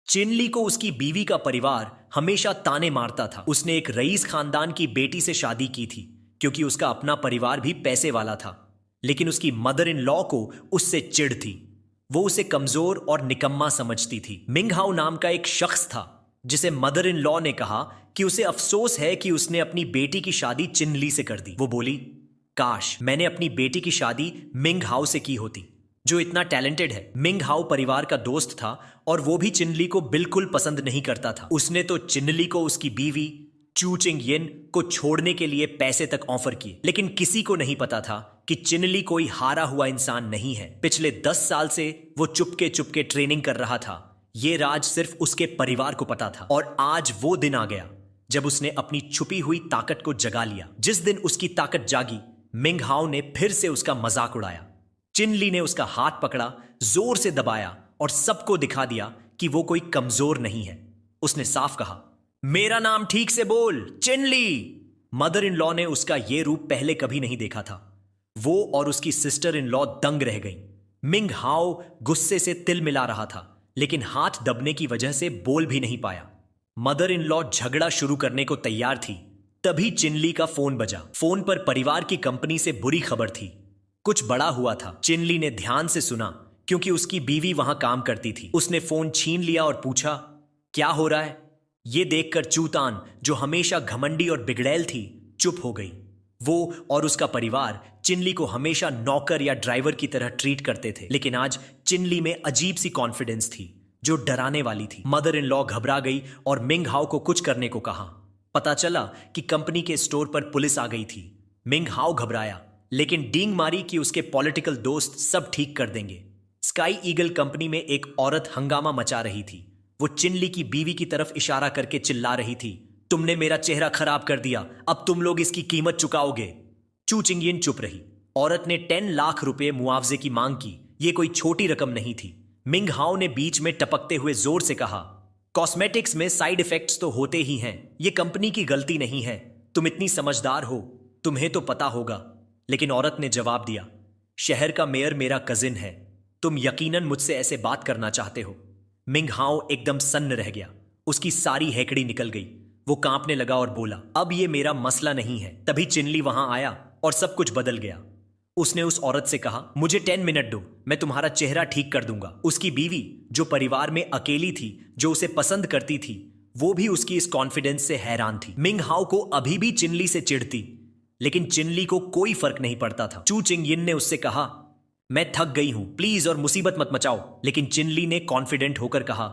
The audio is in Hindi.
चिनली को उसकी बीवी का परिवार हमेशा ताने मारता था। उसने एक रईस खानदान की बेटी से शादी की थी क्योंकि उसका अपना परिवार भी पैसे वाला था, लेकिन उसकी मदर इन लॉ को उससे चिढ़ थी। वो उसे कमजोर और निकम्मा समझती थी। मिंग हाउ नाम का एक शख्स था जिसे मदर इन लॉ ने कहा कि उसे अफसोस है कि उसने अपनी बेटी की शादी चिनली से कर दी। वो बोली, काश मैंने अपनी बेटी की शादी मिंग हाउ से की होती, जो इतना टैलेंटेड है। मिंग हाउ परिवार का दोस्त था और वो भी चिनली को बिल्कुल पसंद नहीं करता था। उसने तो चिनली को उसकी बीवी चू चिंग यिन को छोड़ने के लिए पैसे तक ऑफर किए, लेकिन किसी को नहीं पता था कि चिनली कोई हारा हुआ इंसान नहीं है। पिछले 10 साल से वो चुपके चुपके ट्रेनिंग कर रहा था। ये राज सिर्फ उसके परिवार को पता था और आज वो दिन आ गया जब उसने अपनी छुपी हुई ताकत को जगा लिया। जिस दिन उसकी ताकत जागी, मिंग हाउ ने फिर से उसका मजाक उड़ाया। चिनली ने उसका हाथ पकड़ा, जोर से दबाया और सबको दिखा दिया कि वो कोई कमजोर नहीं है। उसने साफ कहा, मेरा नाम ठीक से बोल, चिनली। मदर इन लॉ ने उसका ये रूप पहले कभी नहीं देखा था। वो और उसकी सिस्टर इन लॉ दंग रह गई। मिंग हाउ गुस्से से तिल मिला रहा था, लेकिन हाथ दबने की वजह से बोल भी नहीं पाया। मदर इन लॉ झगड़ा शुरू करने को तैयार थी, तभी चिनली का फोन बजा। फोन पर परिवार की कंपनी से बुरी खबर थी। कुछ बड़ा हुआ था। चिनली ने ध्यान से सुना क्योंकि उसकी बीवी वहां काम करती थी। उसने फोन छीन लिया और पूछा, क्या हो रहा है? ये देखकर चूतान, जो हमेशा घमंडी और बिगड़ैल थी, चुप हो गई। वो और उसका परिवार चिनली को हमेशा नौकर या ड्राइवर की तरह ट्रीट करते थे, लेकिन आज चिनली में अजीब सी कॉन्फिडेंस थी जो डराने वाली थी। मदर इन लॉ घबरा गई और मिंग हाउ को कुछ करने को कहा। पता चला कि कंपनी के स्टोर पर पुलिस आ गई थी। मिंग हाउ घबराया, लेकिन डींग मारी कि उसके पॉलिटिकल दोस्त सब ठीक कर देंगे। स्काई ईगल कंपनी में एक औरत हंगामा मचा रही थी। वो चिनली की बीवी की तरफ इशारा करके चिल्ला रही थी, तुमने मेरा चेहरा खराब कर दिया, अब तुम लोग इसकी कीमत चुकाओगे। चू चिंग यिन चुप रही। औरत ने 10 लाख रुपए मुआवजे की मांग की। ये कोई छोटी रकम नहीं थी। मिंग हाउ ने बीच में टपकते हुए जोर से कहा, कॉस्मेटिक्स में साइड इफेक्ट्स तो होते ही हैं, ये कंपनी की गलती नहीं है। तुम इतनी समझदार हो, तुम्हें तो पता होगा। लेकिन औरत ने जवाब दिया, शहर का मेयर मेरा कजिन है, तुम यकीनन मुझसे ऐसे बात करना चाहते हो। मिंग हाउ एकदम सन्न रह गया। उसकी सारी हैकड़ी निकल गई। वो कांपने लगा और बोला, अब ये मेरा मसला नहीं है। तभी चिनली वहां आया और सब कुछ बदल गया। उसने उस औरत से कहा, मुझे 10 मिनट दो, मैं तुम्हारा चेहरा ठीक कर दूंगा। उसकी बीवी, जो परिवार में अकेली थी, जो उसे पसंद करती थी, वो भी उसकी इस कॉन्फिडेंस से हैरान थी। मिंग हाउ को अभी भी चिनली से चिढ़ती, लेकिन चिनली को कोई फर्क नहीं पड़ता था। चू चिंग यिन ने उससे कहा, मैं थक गई हूं, प्लीज और मुसीबत मत मचाओ। लेकिन चिनली ने कॉन्फिडेंट होकर कहा,